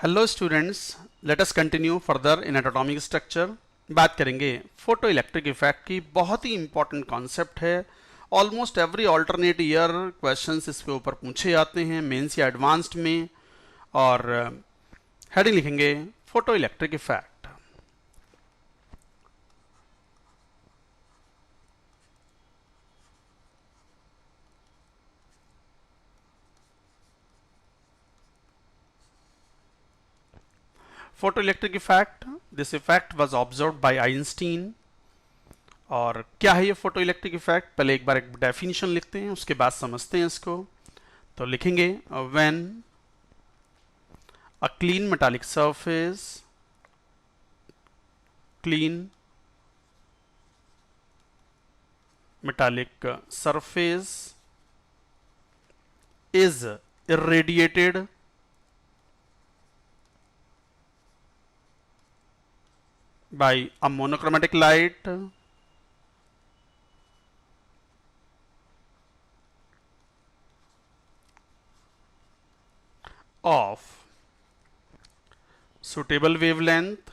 Hello students, let us continue further in atomic structure. बात करेंगे photo electric effect की। बहुत ही इंपॉर्टेंट कॉन्सेप्ट है। Almost every alternate year questions इसके ऊपर पूछे जाते हैं, मेंस या एडवांस्ड में। और हेडिंग लिखेंगे photo electric effect. Photo electric effect, this effect was observed bye Einstein. और क्या है ये फोटो इलेक्ट्रिक इफेक्ट, पहले एक बार एक डेफिनेशन लिखते हैं, उसके बाद समझते हैं इसको। तो लिखेंगे when a clean metallic surface clean metallic surface is irradiated by a monochromatic light of suitable wavelength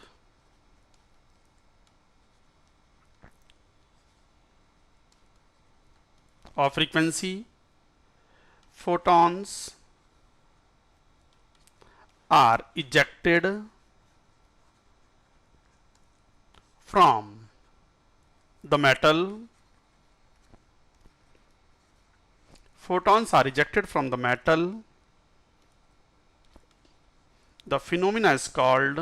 or frequency, photons are ejected from the metal. Photons are ejected from the metal. The phenomena is called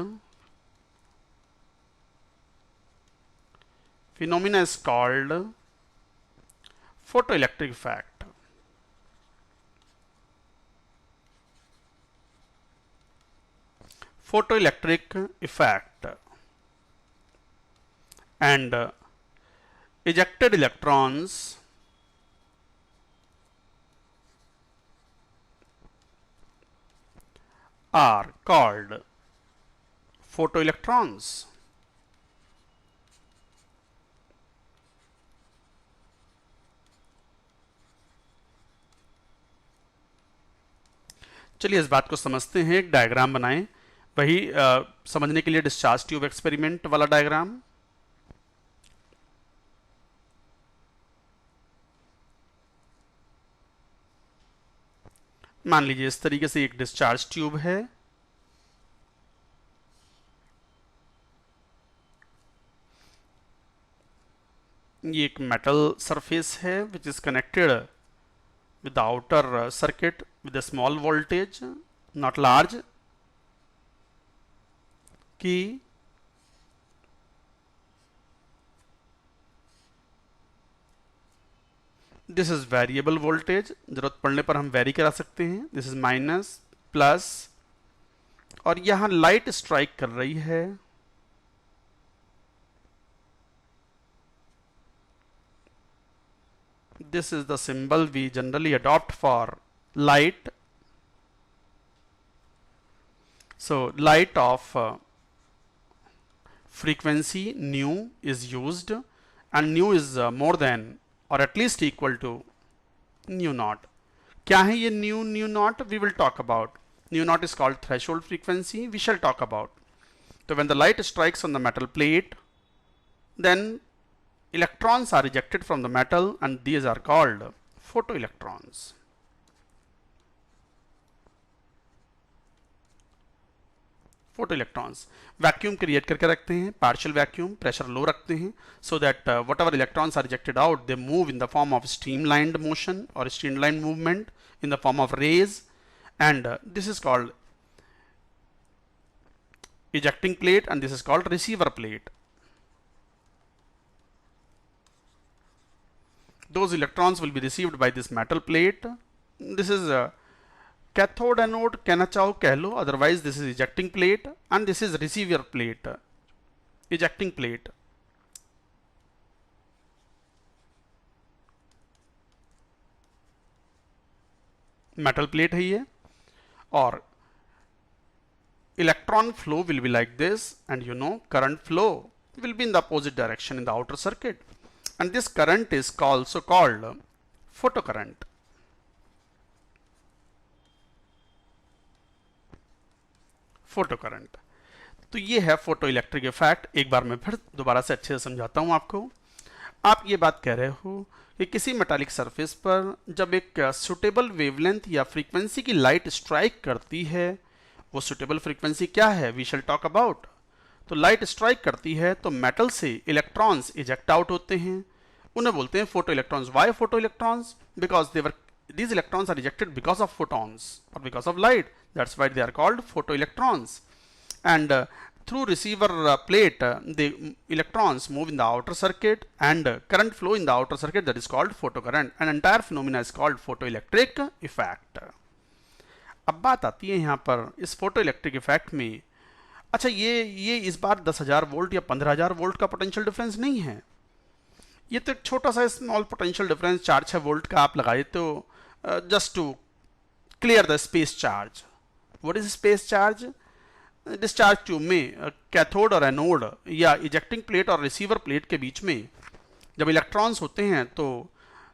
photoelectric effect. Photoelectric effect. And ejected electrons are called photoelectrons. चलिए इस बात को समझते हैं, एक diagram बनाएं। वही समझने के लिए डिस्चार्ज ट्यूब एक्सपेरिमेंट वाला डायग्राम। मान लीजिए इस तरीके से एक डिस्चार्ज ट्यूब है। ये एक मेटल सरफेस है which is connected with the outer circuit with a small voltage, not large, कि दिस इज वेरिएबल वोल्टेज, जरूरत पड़ने पर हम वेरी करा सकते हैं। दिस इज माइनस, प्लस, और यहां लाइट स्ट्राइक कर रही है। This is the symbol we generally adopt for light. So light of frequency nu is used, and nu is more than or at least equal to nu naught. क्या है ये nu naught? We will talk about. Nu naught is called threshold frequency. We shall talk about. So when the light strikes on the metal plate, then electrons are ejected from the metal, and these are called photoelectrons. Photoelectrons vacuum create करके रखते हैं, partial vacuum, pressure low रखते हैं, so that whatever electrons are rejected out they move in the form of streamlined motion और streamlined movement in the form of rays, and this is called ejecting plate, and this is called receiver plate. Those electrons will be received by this metal plate. This is cathode anode कहना चाहो कह लो, otherwise this is ejecting plate, and this is receiver plate, ejecting plate. metal plate है ये, और electron flow will be like this, and you know current flow will be in the opposite direction in the outer circuit, and this current is also called photocurrent. Photo current. तो ये है photo electric effect. एक बार मैं फिर दोबारा से अच्छे से समझाता हूं आपको। आप ये बात कह रहे हो कि किसी मेटालिक सरफेस पर जब एक सुटेबल वेवलेंथ या फ्रीक्वेंसी की लाइट स्ट्राइक करती है, वो सुटेबल फ्रीक्वेंसी क्या है, वी शैल टॉक अबाउट। तो लाइट स्ट्राइक करती है तो मेटल से इलेक्ट्रॉन्स इजेक्ट आउट होते हैं, उन्हें बोलते हैं photo electrons. Why photo electrons? Because these electrons are ejected because of photons or because of light. That's why they are called photoelectrons. And through receiver plate, the electrons move in the outer circuit, and current flow in the outer circuit, that is called photocurrent. And entire phenomena is called photoelectric effect. अब बात आती है यहाँ पर इस photo electric effect में। अच्छा, ये इस बार 10,000 वोल्ट या 15,000 वोल्ट का पोटेंशियल डिफरेंस नहीं है। ये तो एक छोटा सा स्मॉल पोटेंशियल डिफरेंस 4-6 वोल्ट का आप लगाए तो just to clear the space charge. What is space charge? Discharge tube में कैथोड और एनोड या इजेक्टिंग प्लेट और रिसीवर प्लेट के बीच में जब इलेक्ट्रॉन्स होते हैं तो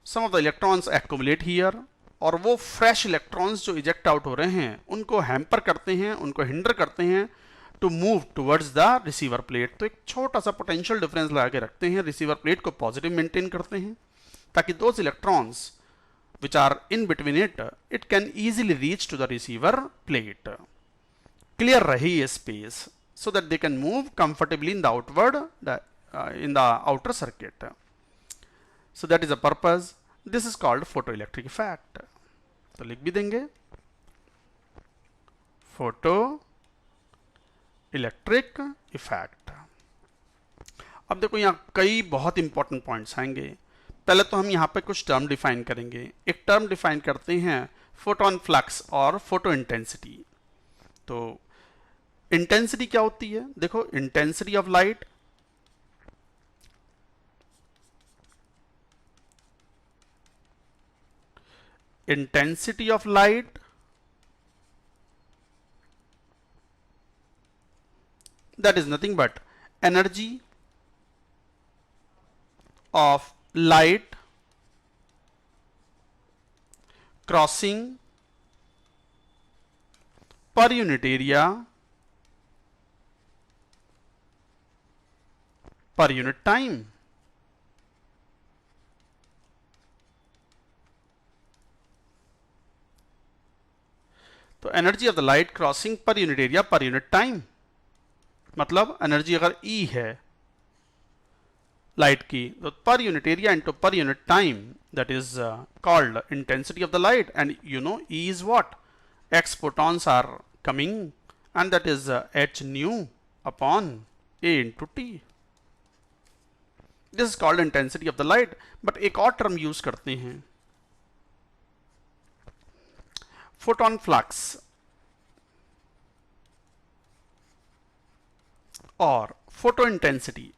some of the electrons accumulate here, और वो फ्रेश इलेक्ट्रॉन्स जो इजेक्ट आउट हो रहे हैं उनको हैम्पर करते हैं, उनको हिंडर करते हैं to move towards the receiver plate. तो एक छोटा सा पोटेंशियल डिफरेंस लगा के रखते हैं, रिसीवर प्लेट को पॉजिटिव मेंटेन करते हैं ताकि those electrons which are in between it can easily reach to the receiver plate, clear rahe ye space so that they can move comfortably in the in the outer circuit. So that is the purpose. This is called photoelectric effect. तो लिख भी देंगे photo electric effect. अब देखो यहाँ कई बहुत important points आएंगे। पहले तो हम यहाँ पे कुछ टर्म डिफाइन करेंगे। एक टर्म डिफाइन करते हैं फोटोन फ्लक्स और फोटो इंटेंसिटी। तो इंटेंसिटी क्या होती है? देखो, intensity of light that is nothing but energy of light crossing per unit area per unit time. तो energy of the light crossing per unit area per unit time, मतलब energy अगर E है light की तो per unit area into per unit time, that is called intensity of the light. And you know E is what? X photons are coming, and that is h nu upon A into T. This is called intensity of the light. But एक और term use करते हैं, photon flux और photo intensity.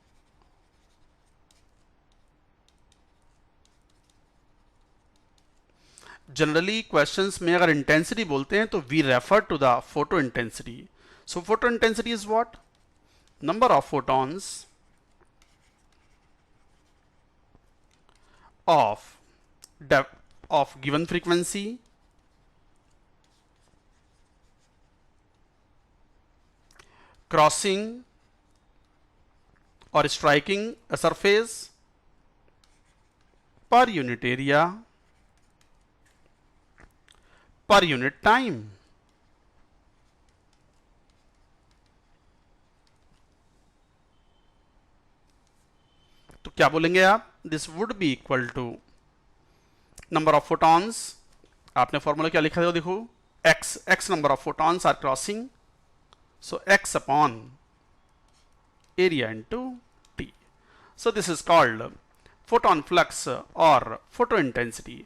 Generally questions में अगर intensity बोलते हैं तो we refer to the photo intensity. So photo intensity is what? Number of photons of given frequency crossing or striking a surface per unit area per unit time. तो क्या बोलेंगे आप? This would be equal to number of photons. आपने formula क्या लिखा था? देखो, x number of photons are crossing, so x upon area into T. So this is called photon flux or photo intensity.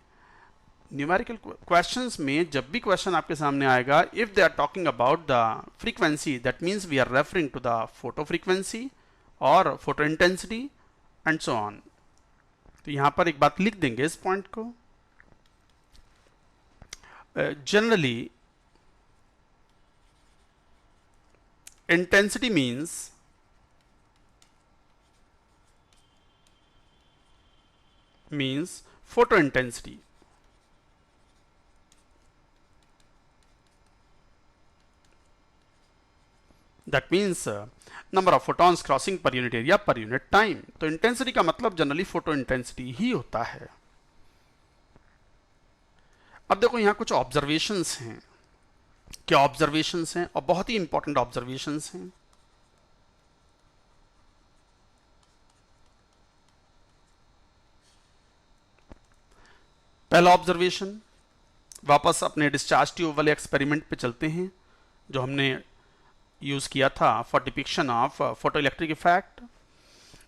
Numerical questions में जब भी question आपके सामने आएगा, if they are talking about the frequency, that means we are referring to the photo frequency और photo intensity and so on. तो यहां पर एक बात लिख देंगे इस पॉइंट को। Generally intensity means photo intensity. That means number of photons crossing per unit area per unit time. तो इंटेंसिटी का मतलब जनरली फोटो इंटेंसिटी ही होता है। अब देखो यहां कुछ ऑब्जर्वेशंस हैं। क्या ऑब्जर्वेशंस हैं? और बहुत ही इंपॉर्टेंट ऑब्जर्वेशंस हैं। पहला ऑब्जर्वेशन, वापस अपने डिस्चार्ज ट्यूब वाले एक्सपेरिमेंट पे चलते हैं जो हमने यूज किया था for depiction of photo electric effect.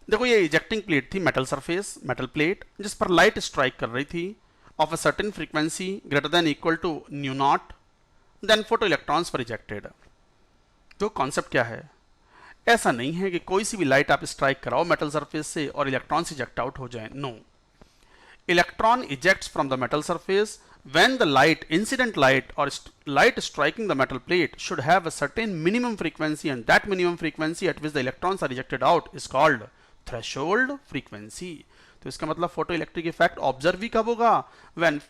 देखो ये इजेक्टिंग प्लेट थी, मेटल सरफेस, मेटल प्लेट, जिस पर लाइट स्ट्राइक कर रही थी of a certain frequency greater than equal to nu naught, then photo electrons were ejected. तो कॉन्सेप्ट क्या है? ऐसा नहीं है कि कोई सी भी लाइट आप स्ट्राइक कराओ मेटल सरफेस से और इलेक्ट्रॉन्स इजेक्ट आउट हो जाए। No, electron ejects from the metal surface when the light, incident light or light striking the metal plate should have a certain minimum frequency, and that minimum frequency at which the electrons are ejected out is called threshold frequency. तो इसका मतलब photo electric effect observe भी कब होगा? when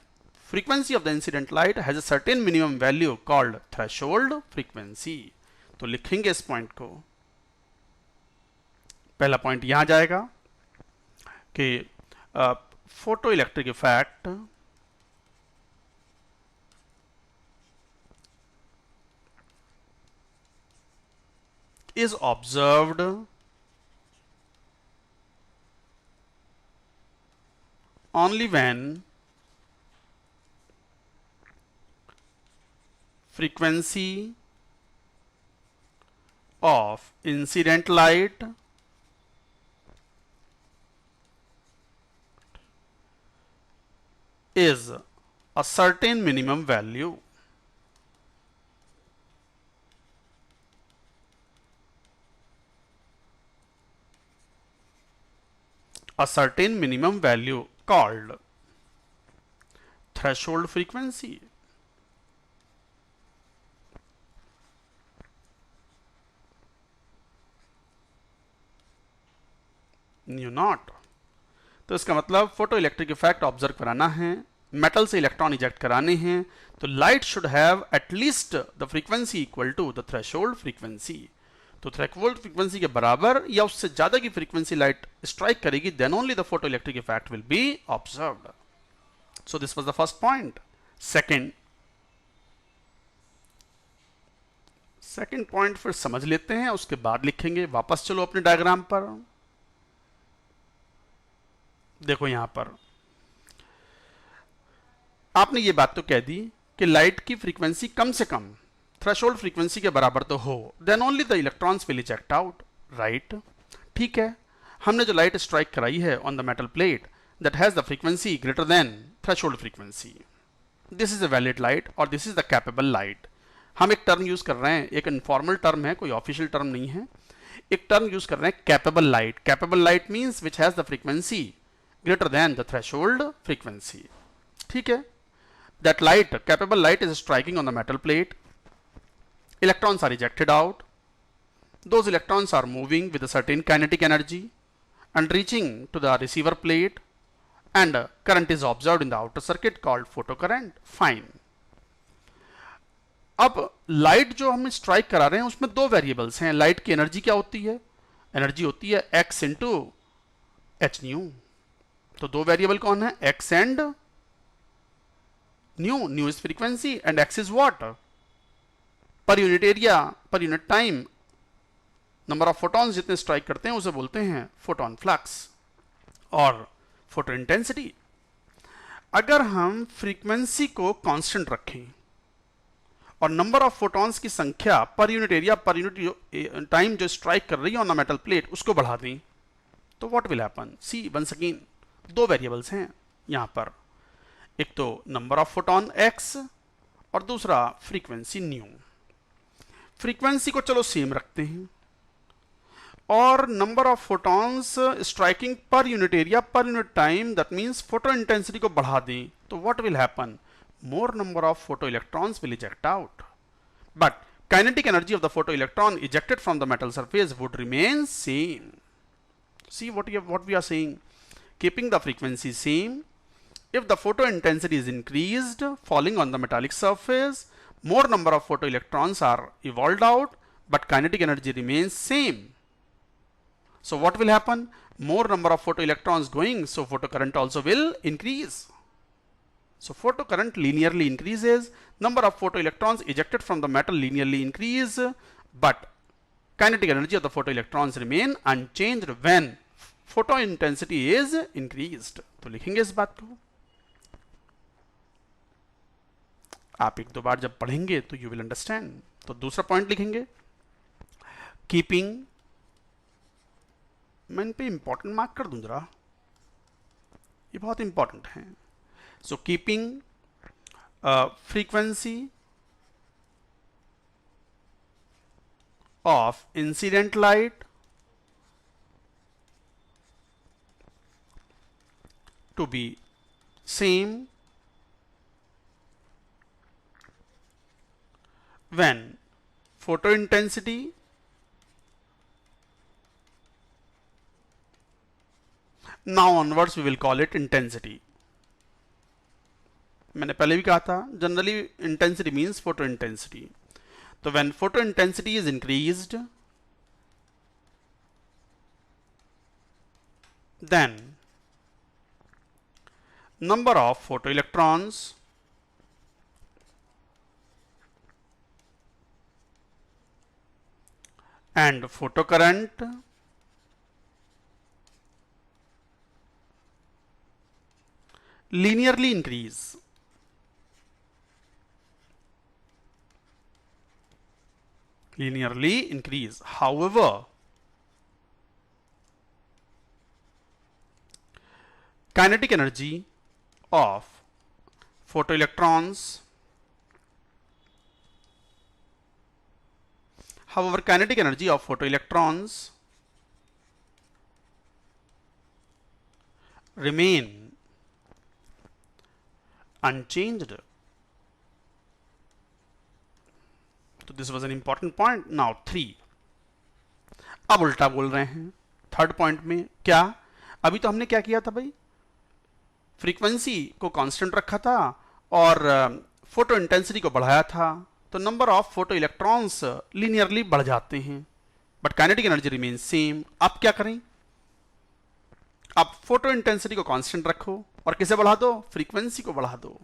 frequency of the incident light has a certain minimum value called threshold frequency. तो लिखेंगे इस point को। पहला पॉइंट यहां जाएगा कि photoelectric effect is observed only when frequency of incident light is a certain minimum value. A certain minimum value called threshold frequency. New not. तो इसका मतलब फोटो इलेक्ट्रिक इफेक्ट ऑब्जर्व कराना है, मेटल से इलेक्ट्रॉन इजेक्ट कराने हैं, तो light should have at least the frequency equal to the threshold frequency. तो थ्रेशोल्ड फ्रीक्वेंसी के बराबर या उससे ज्यादा की फ्रीक्वेंसी लाइट स्ट्राइक करेगी, then only the photo electric effect will be observed. So this was the first point. Second point फिर समझ लेते हैं, उसके बाद लिखेंगे। वापस चलो अपने डायग्राम पर। देखो यहां पर आपने ये बात तो कह दी कि लाइट की फ्रीक्वेंसी कम से कम थ्रेशोल्ड फ्रीक्वेंसी के बराबर तो हो, then only the electrons will eject out, right? ठीक है, हमने जो लाइट स्ट्राइक कराई है on the metal plate that has the frequency greater than threshold frequency, this is a valid light और this is the capable light. हम एक term use कर रहे हैं, एक इनफॉर्मल टर्म है, कोई ऑफिशियल टर्म नहीं है। एक टर्म यूज कर रहे हैं capable light. Capable light means which has the frequency greater than the threshold frequency. ठीक है, that light, capable light is striking on the metal plate, electrons are ejected out, those electrons are moving with a certain kinetic energy and reaching to the receiver plate, and current is observed in the outer circuit called photocurrent. Fine. अब light जो हम strike करा रहे हैं उसमें दो variables हैं। Light की एनर्जी क्या होती है? एनर्जी होती है x इंटू एच न्यू। तो दो वेरिएबल कौन है? x and new. New is frequency and x is what? Per unit area, per unit time, number of photons जितने स्ट्राइक करते हैं उसे बोलते हैं फोटोन फ्लक्स और फोटो इंटेंसिटी। अगर हम फ्रीक्वेंसी को कांस्टेंट रखें और नंबर ऑफ फोटॉन्स की संख्या per unit area, per unit time जो स्ट्राइक कर रही है ऑन द मेटल प्लेट उसको बढ़ा दें, तो what will happen? See once again, दो वेरिएबल्स हैं यहां पर, एक तो नंबर ऑफ फोटॉन x और दूसरा फ्रीक्वेंसी न्यू। फ्रीक्वेंसी को चलो सेम रखते हैं और number of photons striking per unit area per unit time, that means photo intensity को बढ़ा दें, तो what will happen? More number of photo electrons will eject out, but kinetic energy of the photo electron ejected from the metal surface would remain same. See what we are saying, keeping the frequency same, if the photo intensity is increased falling on the metallic surface, more number of photoelectrons are evolved out, but kinetic energy remains same. So what will happen? More number of photoelectrons going, so photocurrent also will increase. So photocurrent linearly increases, number of photoelectrons ejected from the metal linearly increase, but kinetic energy of the photoelectrons remain unchanged when photo intensity is increased. तो लिखेंगे इस बात को, आप एक दो बार जब पढ़ेंगे तो यू विल अंडरस्टैंड. तो दूसरा पॉइंट लिखेंगे, कीपिंग, मैं इन पे इंपॉर्टेंट मार्क कर दूं जरा, ये बहुत इंपॉर्टेंट है. So keeping frequency of incident light to be same when photo intensity now onwards we will call it intensity. मैंने पहले भी कहा था, generally intensity means photo intensity. So when photo intensity is increased, then number of photoelectrons and photocurrent linearly increase. Linearly increase. However, kinetic energy of photoelectrons, remain unchanged. तो this was an important point. Now 3. अब उल्टा बोल रहे हैं third point में. क्या? अभी तो हमने क्या किया था भाई, फ्रीक्वेंसी को कांस्टेंट रखा था और फोटो इंटेंसिटी को बढ़ाया था, तो number of photo electrons linearly बढ़ जाते हैं, but kinetic energy remain same. अब क्या करें? अब फोटो इंटेंसिटी को कांस्टेंट रखो और किसे बढ़ा दो? फ्रीक्वेंसी को बढ़ा दो.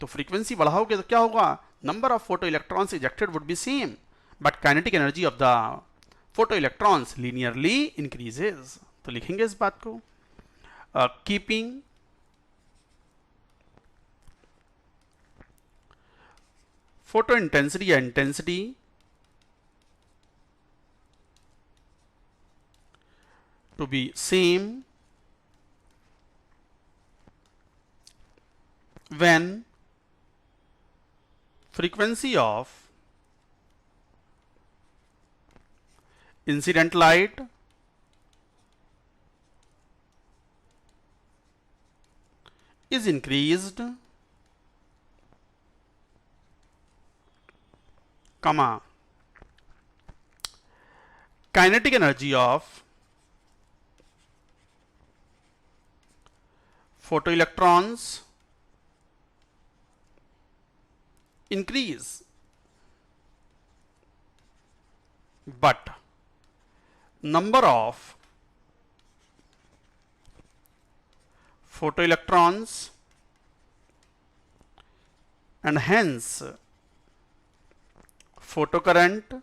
तो फ्रीक्वेंसी बढ़ाओगे तो क्या होगा? Number of photo electrons ejected would be same, but kinetic energy of the photo electrons linearly increases. तो लिखेंगे इस बात को, कीपिंग फोटो इंटेंसिटी या intensity to be same when frequency of incident light is increased, comma, kinetic energy of photoelectrons increase, but number of photoelectrons and hence photocurrent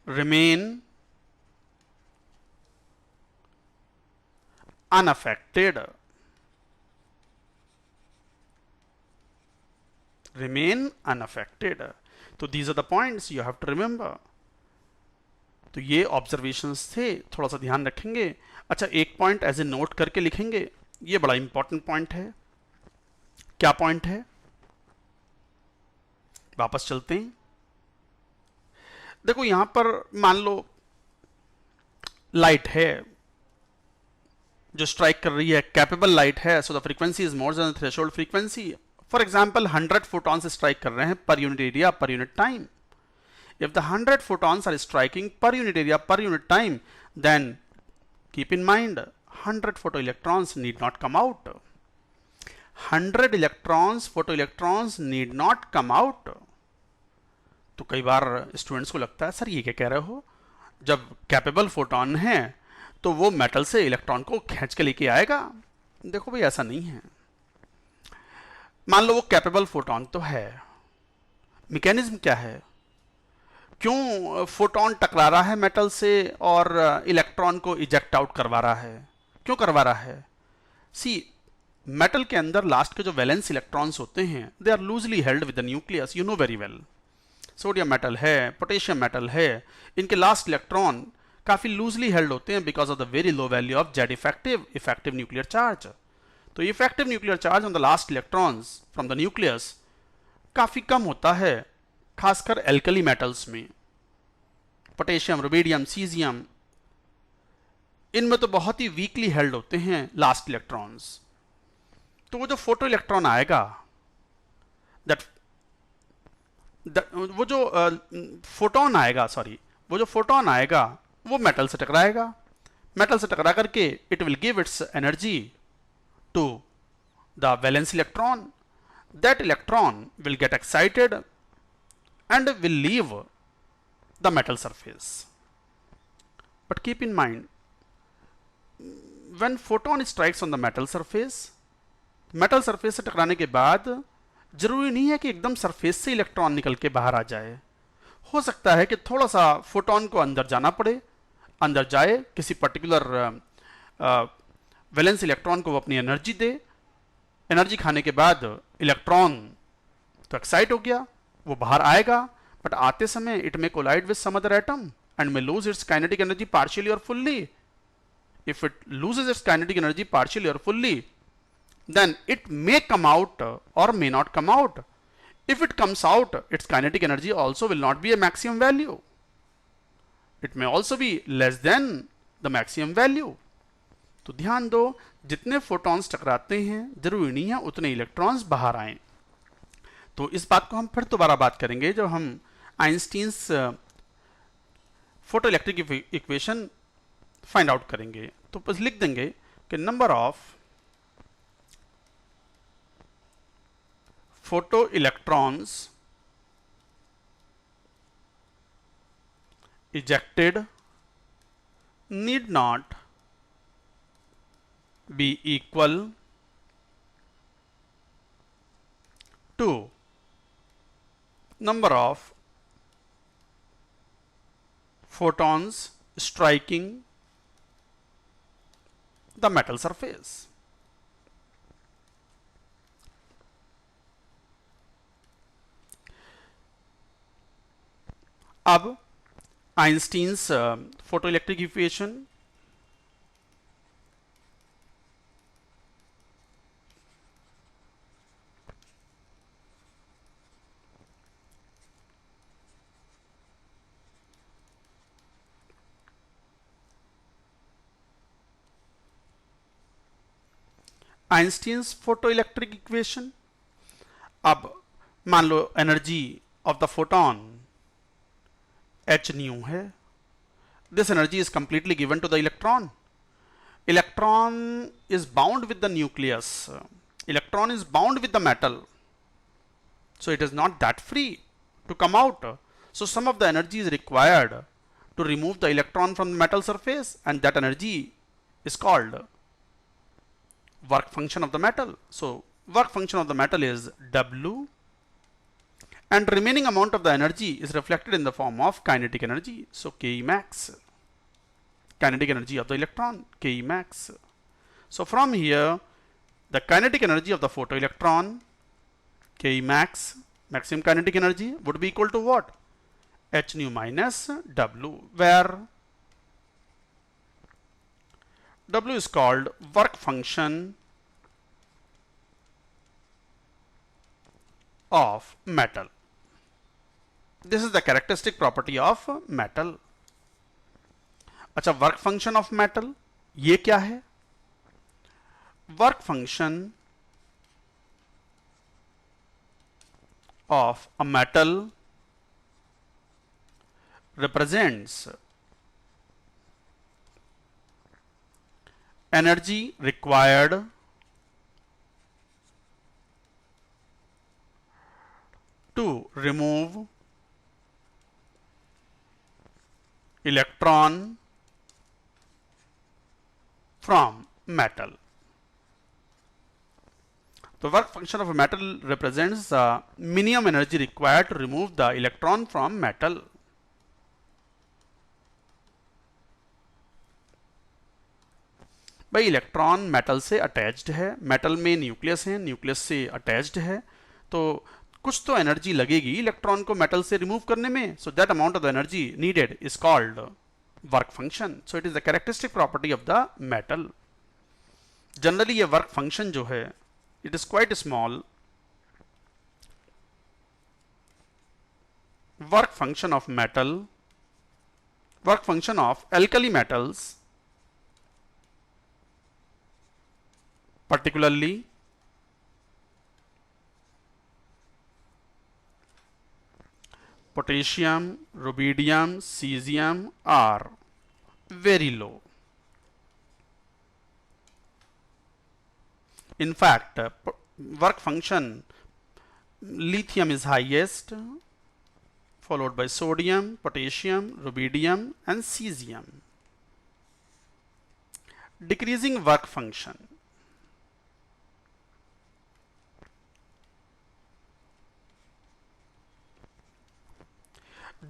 remain unaffected. Remain unaffected. तो these are the points you have to remember. तो ये observations थे, थोड़ा सा ध्यान रखेंगे. अच्छा, एक पॉइंट एज ए नोट करके लिखेंगे, ये बड़ा इंपॉर्टेंट पॉइंट है. क्या पॉइंट है? वापस चलते हैं. देखो यहां पर मान लो लाइट है जो स्ट्राइक कर रही है, कैपेबल लाइट है, so the frequency is more than threshold frequency. For example 100 photons strike कर रहे हैं per unit area per unit time. If the 100 photons are striking per unit area per unit time, then keep in mind 100 photoelectrons need not come out. 100 electrons, photo electrons need not come out. तो कई बार students को लगता है sir ये क्या कह रहे हो, जब कैपेबल फोटोन है तो वो मेटल से इलेक्ट्रॉन को खींच के लेके आएगा। देखो भाई ऐसा नहीं है। मान लो वो कैपेबल फोटोन तो है, मैकेनिज्म क्या है, क्यों फोटोन टकरा रहा है मेटल से और इलेक्ट्रॉन को इजेक्ट आउट करवा रहा है, क्यों करवा रहा है? सी, मेटल के अंदर लास्ट के जो वैलेंस इलेक्ट्रॉन्स होते हैं they are loosely held with the nucleus, you know very well. Sodium metal है, पोटेशियम मेटल है, इनके लास्ट इलेक्ट्रॉन काफी लूजली हेल्ड होते हैं because of the very low value of Z effective nuclear charge. तो effective nuclear charge on the last electrons from the nucleus काफी कम होता है, खासकर एल्कली मेटल्स में। पोटेशियम, रुबीडियम, सीजियम, इनमें तो बहुत ही वीकली हेल्ड होते हैं लास्ट इलेक्ट्रॉन्स। तो वो जो फोटो इलेक्ट्रॉन आएगा, दैट वो जो फोटोन आएगा, सॉरी, वो जो फोटोन आएगा वो मेटल से टकराएगा। मेटल से टकरा करके it will give its energy to the valence electron. That electron will get excited and will leave the metal surface. But keep in mind, when photon strikes on the metal surface से टकराने के बाद जरूरी नहीं है कि एकदम surface से इलेक्ट्रॉन निकल के बाहर आ जाए। हो सकता है कि थोड़ा सा फोटोन को अंदर जाना पड़े, अंदर जाए, किसी पर्टिकुलर वैलेंस इलेक्ट्रॉन को वो अपनी एनर्जी दे। एनर्जी खाने के बाद इलेक्ट्रॉन तो एक्साइट हो गया, वो बाहर आएगा, बट आते समय it may collide with some other atom and may lose its kinetic energy partially और fully. If it loses its kinetic energy partially और fully, then it may come out or may not come out. If it comes out, its kinetic energy also will not be a maximum value. It may also be less than the maximum value. तो ध्यान दो, जितने photons टकराते हैं जरूरी नहीं है उतने इलेक्ट्रॉन्स बाहर आए। तो इस बात को हम फिर दोबारा बात करेंगे जब हम Einstein's photo electric equation find out करेंगे। तो बस लिख देंगे कि number of photoelectrons ejected need not be equal to number of photons striking the metal surface. अब Einstein's photoelectric equation Einstein's photoelectric equation. अब मान low energy of the photon h nu है। This energy is completely given to the electron. Electron is bound with the nucleus. Electron is bound with the metal. So it is not that free to come out. So some of the energy is required to remove the electron from the metal surface, and that energy is called work function of the metal. So work function of the metal is W, and remaining amount of the energy is reflected in the form of kinetic energy. So Ke max, kinetic energy of the electron, Ke max. So from here, the kinetic energy of the photoelectron, Ke max, maximum kinetic energy, would be equal to what? H nu minus W, where W is called work function of metal. This is the characteristic property of metal. अच्छा, work function of metal ये क्या है? Work function of a metal represents energy required to remove electron from metal. The work function of a metal represents the minimum energy required to remove the electron from metal. भाई electron metal से attached है, metal में nucleus है, nucleus से attached है, तो कुछ तो एनर्जी लगेगी इलेक्ट्रॉन को मेटल से रिमूव करने में. So that amount of the energy needed is called work function. So it is the characteristic property of the metal. Generally ये वर्क फंक्शन जो है it is quite small. Work function of metal, work function of alkali metals, particularly potassium, rubidium, cesium are very low. In fact, work function lithium is highest, followed by sodium, potassium, rubidium and cesium. Decreasing work function.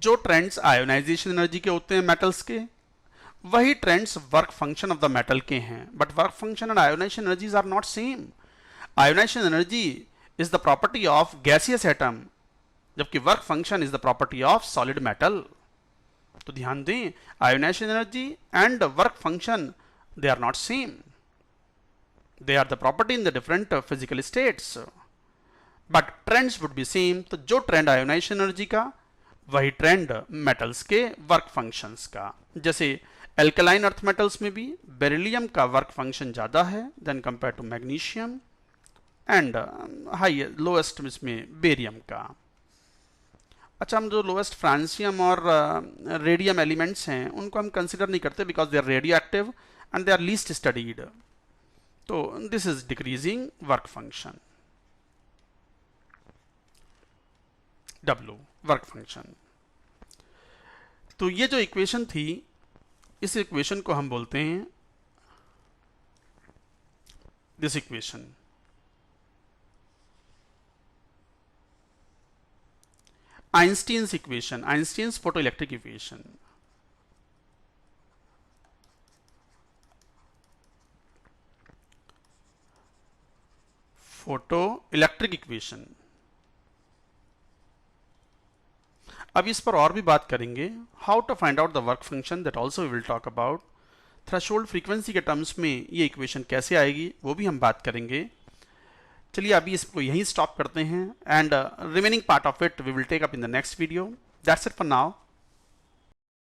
जो trends ionization energy के होते हैं metals के, वही trends work function of the metal के हैं. But work function and ionization energies are not same. Ionization energy is the property of gaseous atom, जबकि work function is the property of solid metal. तो ध्यान दें, ionization energy and work function they are not same. They are the property in the different physical states, but trends would be same. तो जो trend ionisation energy का, वही trend metals के work functions का. जैसे एल्कलाइन अर्थ मेटल्स में भी beryllium का वर्क फंक्शन ज़्यादा है then compare to magnesium, and high lowest इसमें बेरियम का. अच्छा, हम जो लोएस्ट फ्रांसियम और रेडियम एलिमेंट्स हैं उनको हम कंसिडर नहीं करते because they are radioactive and they are least studied. तो this is decreasing work function. W work function. तो ये जो इक्वेशन थी, इस इक्वेशन को हम बोलते हैं, this equation Einstein's equation, Einstein's photoelectric equation. Photo electric equation. अब इस पर और भी बात करेंगे. How to find out the work function, that also we will talk about. Threshold frequency के टर्म्स में ये इक्वेशन कैसे आएगी वो भी हम बात करेंगे. चलिए अभी इसको यहीं स्टॉप करते हैं, and remaining part of it we will take up in the next video. That's it for now.